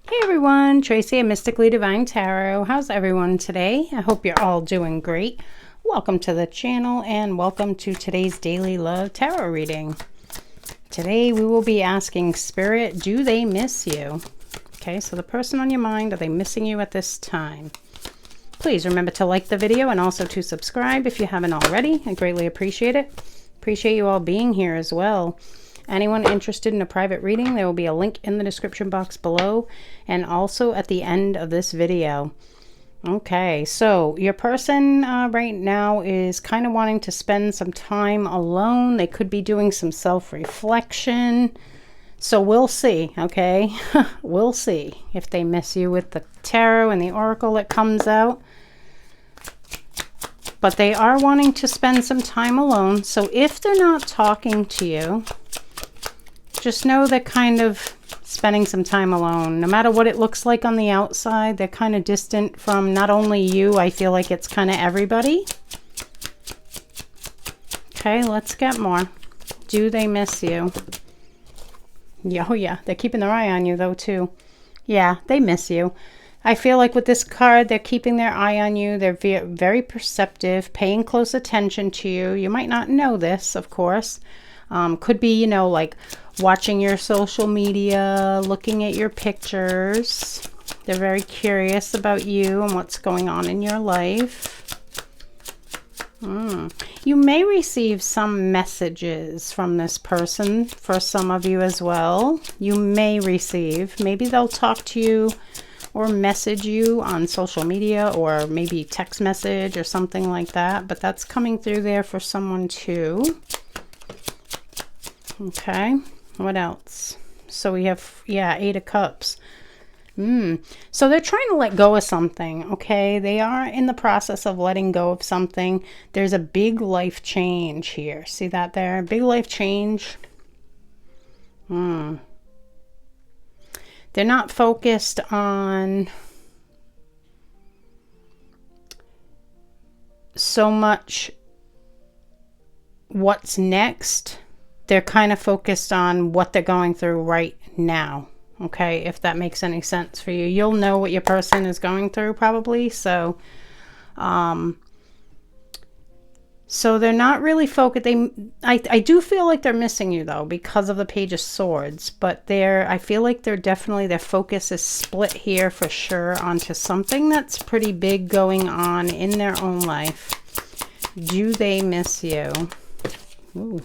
Hey everyone, Tracy at Mystically Divine Tarot. How's everyone today? I hope you're all doing great. Welcome to the channel and welcome to today's Daily Love Tarot reading. Today we will be asking Spirit, do they miss you? Okay, so the person on your mind, are they missing you at this time? Please remember to like the video and also to subscribe if you haven't already. I greatly appreciate it. Appreciate you all being here as well. Anyone interested in a private reading, there will be a link in the description box below and also at the end of this video. Okay, so your person right now is kind of wanting to spend some time alone. They could be doing some self-reflection. So we'll see, okay? We'll see if they miss you with the tarot and the oracle that comes out. But they are wanting to spend some time alone. So if they're not talking to you, just know they're kind of spending some time alone. No matter what it looks like on the outside, they're kind of distant from not only you, I feel like it's kind of everybody. Okay, let's get more. Do they miss you? Yeah, oh yeah, they're keeping their eye on you though too. Yeah, they miss you. I feel like with this card, they're keeping their eye on you. They're very perceptive, paying close attention to you. You might not know this, of course. Could be, you know, like watching your social media, looking at your pictures. They're very curious about you and what's going on in your life. You may receive some messages from this person for some of you as well. You may receive. Maybe they'll talk to you or message you on social media or maybe text message or something like that. But that's coming through there for someone too. Okay, what else? So we have, yeah, 8 of Cups. So they're trying to let go of something, okay? They are in the process of letting go of something. There's a big life change here. See that there? Big life change. They're not focused on so much what's next. They're kind of focused on what they're going through right now. Okay, if that makes any sense for you. You'll know what your person is going through probably. So they're not really focused. I do feel like they're missing you though because of the Page of Swords. But I feel like their focus is split here for sure onto something that's pretty big going on in their own life. Do they miss you? Ooh.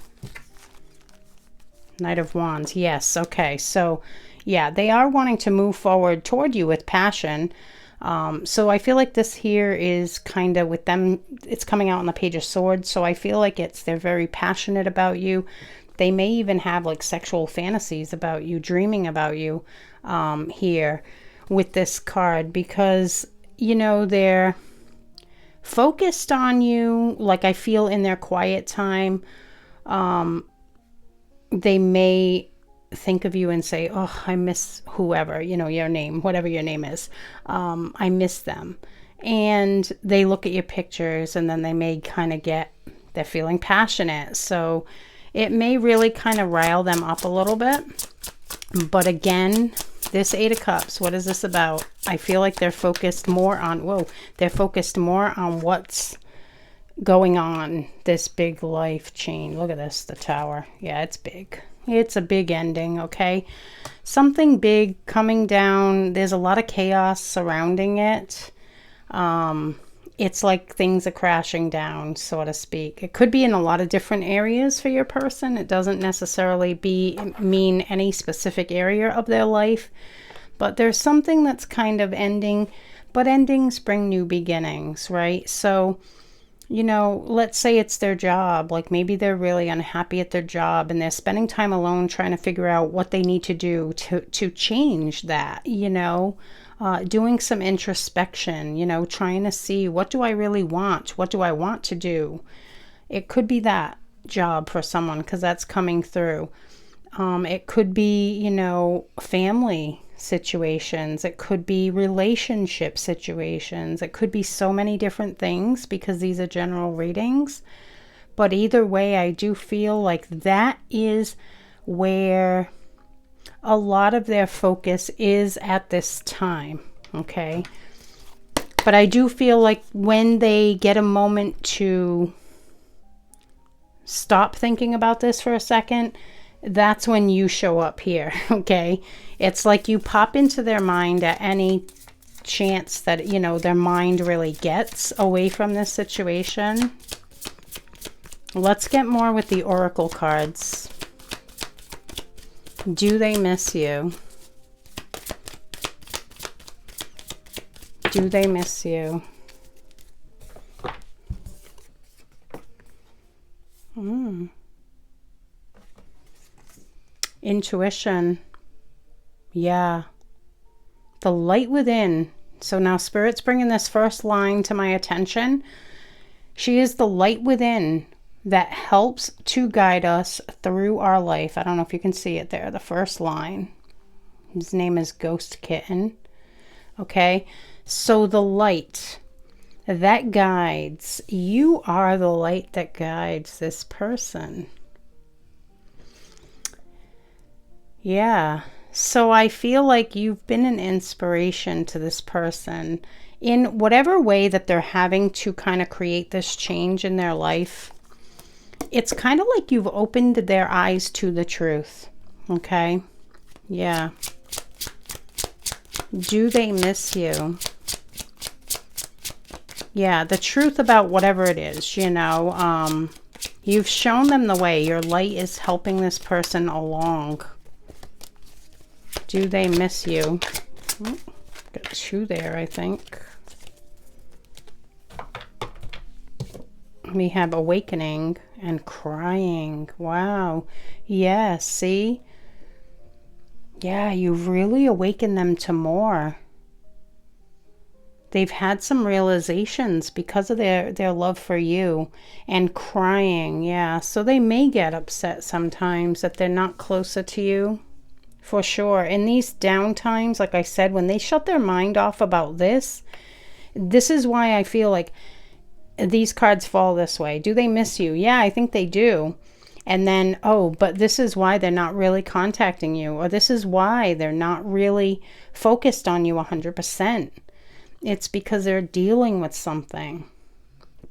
Knight of Wands. Yes. Okay. So, yeah, they are wanting to move forward toward you with passion. So I feel like this here is kind of with them. It's coming out on the Page of Swords. So I feel like they're very passionate about you. They may even have like sexual fantasies about you, dreaming about you here with this card because, you know, they're focused on you. Like I feel in their quiet time, they may think of you and say, oh, I miss whoever, you know, your name, whatever your name is. I miss them. And they look at your pictures and then they may kind of they're feeling passionate. So it may really kind of rile them up a little bit. But again, this 8 of Cups, what is this about? I feel like they're focused more on, what's going on, this big life change. Look at this, the Tower. Yeah, it's big. It's a big ending, okay? Something big coming down. There's a lot of chaos surrounding it. It's like things are crashing down, so to speak. It could be in a lot of different areas for your person. It doesn't necessarily mean any specific area of their life. But there's something that's kind of ending. But endings bring new beginnings, right? So, you know, let's say it's their job. Like maybe they're really unhappy at their job and they're spending time alone trying to figure out what they need to do to change that, you know, doing some introspection, you know, trying to see what do I really want? What do I want to do? It could be that job for someone because that's coming through. It could be, you know, family situations. It could be relationship situations. It could be so many different things because these are general readings. But either way, I do feel like that is where a lot of their focus is at this time, okay? But I do feel like when they get a moment to stop thinking about this for a second, that's when you show up here, okay? It's like you pop into their mind at any chance that, you know, their mind really gets away from this situation. Let's get more with the oracle cards. Do they miss you? Do they miss you? Intuition. Yeah. The light within. So now Spirit's bringing this first line to my attention. She is the light within that helps to guide us through our life. I don't know if you can see it there, the first line. His name is Ghost Kitten. Okay, so the light that guides, you are the light that guides this person. Yeah, so I feel like you've been an inspiration to this person in whatever way that they're having to kind of create this change in their life. It's kind of like you've opened their eyes to the truth. Okay, yeah. Do they miss you? Yeah, the truth about whatever it is, you know, you've shown them the way. Your light is helping this person along. Do they miss you? Oh, got two there, I think. We have awakening and crying. Wow. Yeah, see? Yeah, you've really awakened them to more. They've had some realizations because of their love for you. And crying, yeah. So they may get upset sometimes that they're not closer to you. For sure. In these down times, like I said, when they shut their mind off about this is why I feel like these cards fall this way. Do they miss you? Yeah, I think they do. And then, oh, but this is why they're not really contacting you. Or this is why they're not really focused on you 100%. It's because they're dealing with something.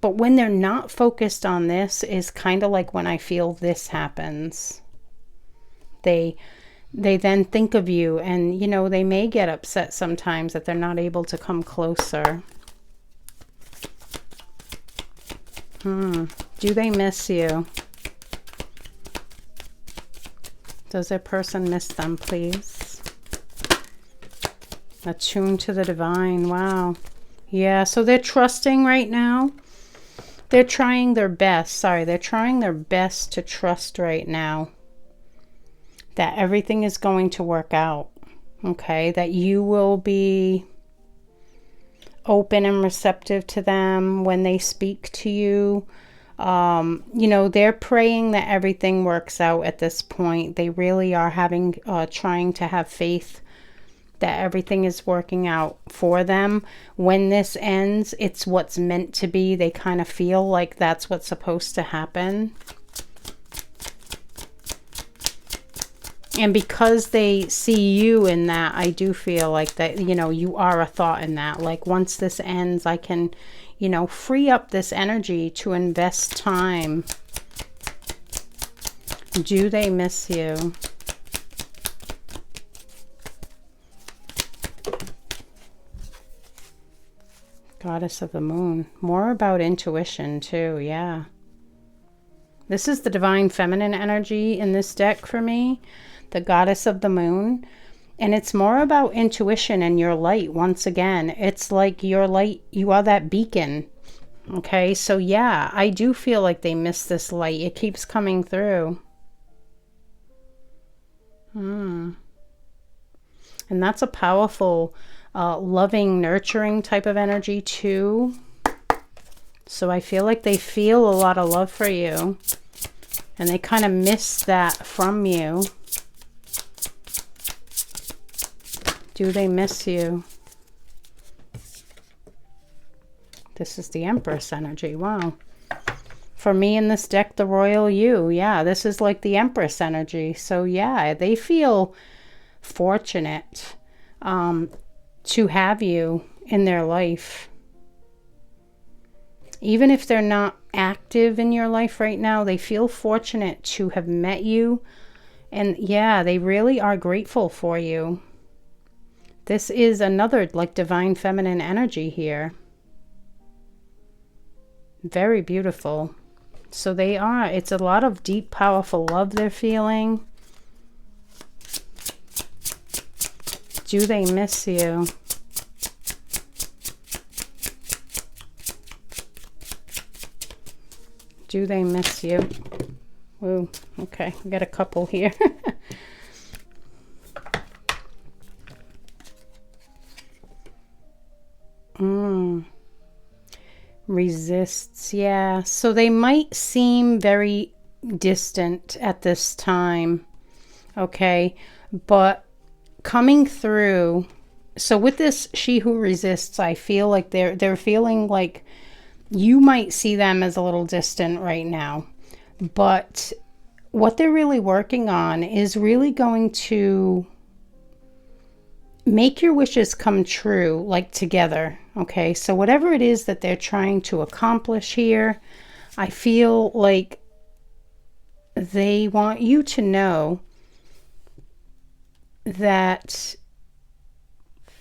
But when they're not focused on this is kind of like when I feel this happens. They then think of you and, you know, they may get upset sometimes that they're not able to come closer. Do they miss you? Does their person miss them, please? Attuned to the divine. Wow. Yeah, so they're trusting right now. They're trying their best. Sorry, they're trying their best to trust right now that everything is going to work out. Okay, that you will be open and receptive to them when they speak to you. You know, they're praying that everything works out at this point. They really are trying to have faith that everything is working out for them. When this ends, it's what's meant to be. They kind of feel like that's what's supposed to happen. And because they see you in that, I do feel like that, you know, you are a thought in that. Like, once this ends, I can, you know, free up this energy to invest time. Do they miss you? Goddess of the Moon. More about intuition, too, yeah. This is the divine feminine energy in this deck for me. The Goddess of the Moon. And it's more about intuition and your light. Once again, it's like your light, you are that beacon. Okay, so yeah, I do feel like they miss this light. It keeps coming through. And that's a powerful, loving, nurturing type of energy too. So I feel like they feel a lot of love for you. And they kind of miss that from you. Do they miss you? This is the Empress energy. Wow. For me in this deck, the Royal You. Yeah, this is like the Empress energy. So yeah, they feel fortunate to have you in their life. Even if they're not active in your life right now, they feel fortunate to have met you. And yeah, they really are grateful for you. This is another like divine feminine energy here. Very beautiful. So they are. It's a lot of deep, powerful love they're feeling. Do they miss you? Do they miss you? Ooh, okay. We got a couple here. Resists, yeah. So they might seem very distant at this time. Okay. But coming through, so with this she who resists, I feel like they're feeling like you might see them as a little distant right now, but what they're really working on is really going to make your wishes come true, like together. Okay, so whatever it is that they're trying to accomplish here, I feel like they want you to know that,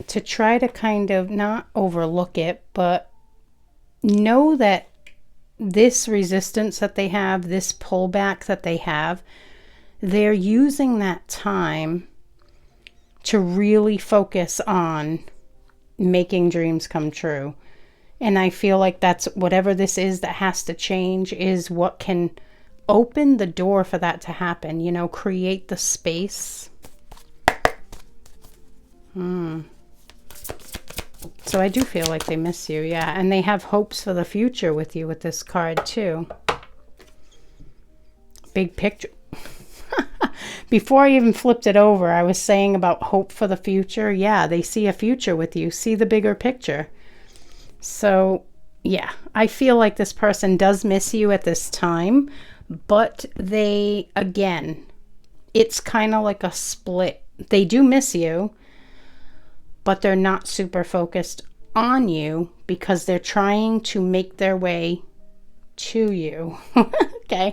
to try to kind of not overlook it, but know that this resistance that they have, this pullback that they have, they're using that time to really focus on making dreams come true. And I feel like that's whatever this is that has to change is what can open the door for that to happen, you know, create the space. So I do feel like they miss you, yeah. And they have hopes for the future with you with this card too. Big picture. Before I even flipped it over, I was saying about hope for the future. Yeah, they see a future with you. See the bigger picture. So, yeah, I feel like this person does miss you at this time. But they, again, it's kind of like a split. They do miss you, but they're not super focused on you because they're trying to make their way to you. Okay.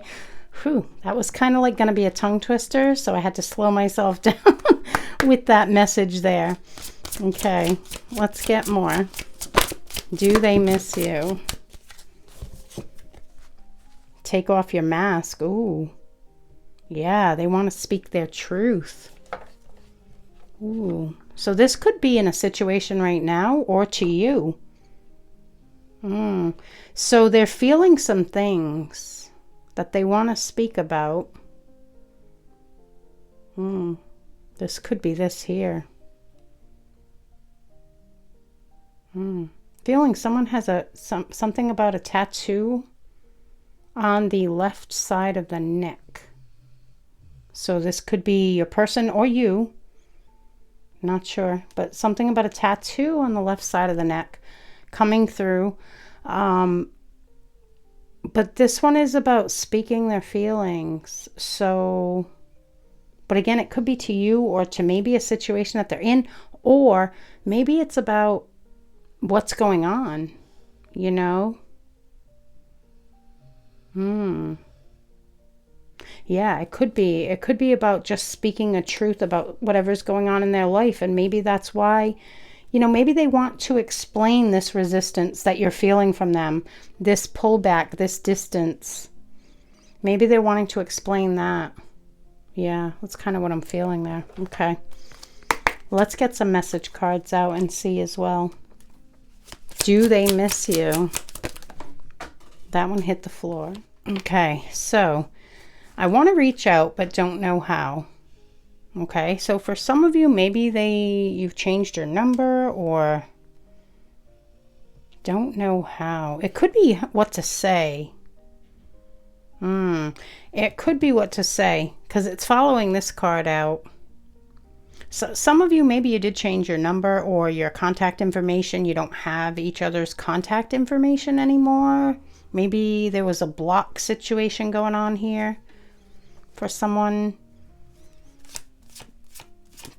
Whew, that was kind of like going to be a tongue twister, so I had to slow myself down with that message there. Okay, let's get more. Do they miss you? Take off your mask. Ooh. Yeah, they want to speak their truth. Ooh. So this could be in a situation right now or to you. So they're feeling some things that they want to speak about. This could be this here. Feeling someone has something about a tattoo on the left side of the neck. So this could be your person or you. Not sure, but something about a tattoo on the left side of the neck coming through. But this one is about speaking their feelings. So, but again, it could be to you or to maybe a situation that they're in, or maybe it's about what's going on, you know? Yeah, it could be. It could be about just speaking a truth about whatever's going on in their life. And maybe that's why, you know, maybe they want to explain this resistance that you're feeling from them, this pullback, this distance. Maybe they're wanting to explain that. Yeah, that's kind of what I'm feeling there. Okay. Let's get some message cards out and see as well. Do they miss you? That one hit the floor. Okay, so I want to reach out, but don't know how. Okay, so for some of you, maybe you've changed your number or don't know how. It could be what to say. It could be what to say because it's following this card out. So some of you, maybe you did change your number or your contact information. You don't have each other's contact information anymore. Maybe there was a block situation going on here for someone.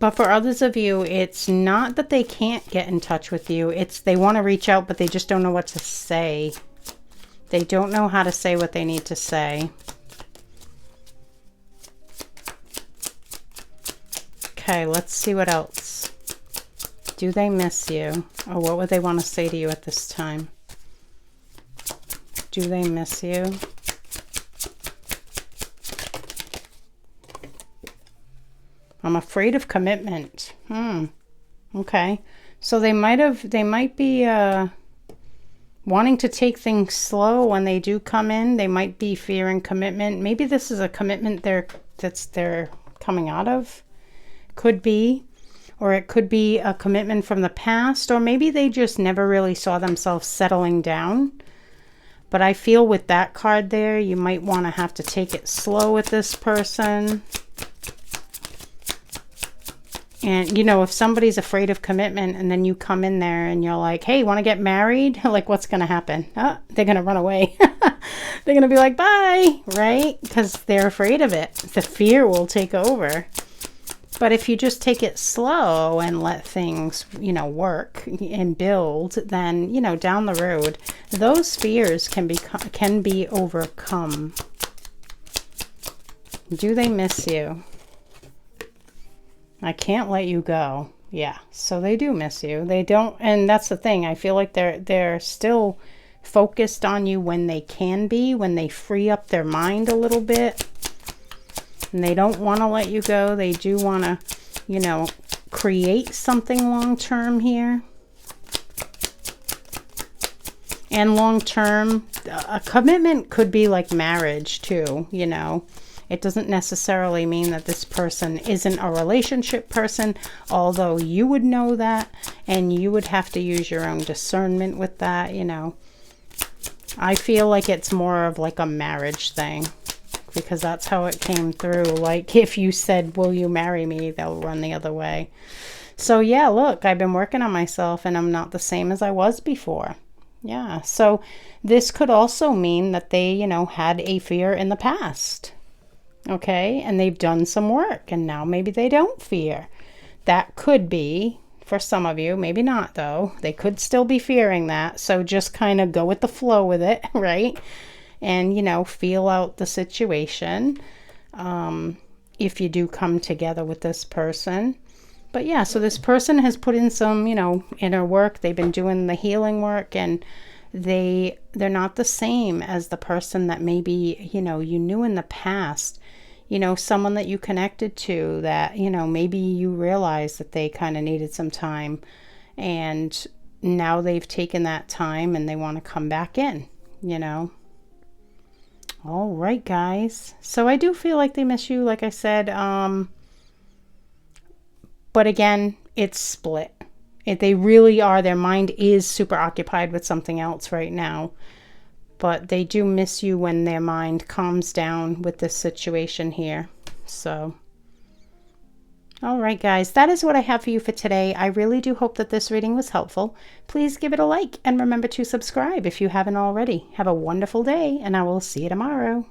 But for others of you, it's not that they can't get in touch with you. It's they want to reach out, but they just don't know what to say. They don't know how to say what they need to say. Okay, let's see what else. Do they miss you? Or what would they want to say to you at this time? Do they miss you? I'm afraid of commitment. Okay. So they might be wanting to take things slow when they do come in. They might be fearing commitment. Maybe this is a commitment they're coming out of. Could be. Or it could be a commitment from the past. Or maybe they just never really saw themselves settling down. But I feel with that card there, you might want to have to take it slow with this person. And, you know, if somebody's afraid of commitment and then you come in there and you're like, hey, want to get married? Like, what's going to happen? They're going to run away. They're going to be like, bye, right? Because they're afraid of it. The fear will take over. But if you just take it slow and let things, you know, work and build, then, you know, down the road, those fears can be overcome. Do they miss you? I can't let you go. Yeah, so they do miss you. They don't, and that's the thing. I feel like they're still focused on you when they can be, when they free up their mind a little bit. And they don't want to let you go. They do want to, you know, create something long-term here. And long-term, a commitment could be like marriage too, you know. It doesn't necessarily mean that this person isn't a relationship person, although you would know that and you would have to use your own discernment with that, you know. I feel like it's more of like a marriage thing because that's how it came through. Like if you said, will you marry me? They'll run the other way. So yeah, look, I've been working on myself and I'm not the same as I was before. Yeah, so this could also mean that they, you know, had a fear in the past. Okay, and they've done some work and now maybe they don't fear. That could be for some of you, maybe not though. They could still be fearing that. So just kind of go with the flow with it, right? And, you know, feel out the situation if you do come together with this person. But yeah, so this person has put in some, you know, inner work. They've been doing the healing work and they're not the same as the person that maybe, you know, you knew in the past. You know, someone that you connected to that, you know, maybe you realized that they kind of needed some time and now they've taken that time and they want to come back in, you know. All right, guys. So I do feel like they miss you, like I said. But again, it's split. They really are. Their mind is super occupied with something else right now. But they do miss you when their mind calms down with this situation here. So, all right, guys, that is what I have for you for today. I really do hope that this reading was helpful. Please give it a like and remember to subscribe if you haven't already. Have a wonderful day, and I will see you tomorrow.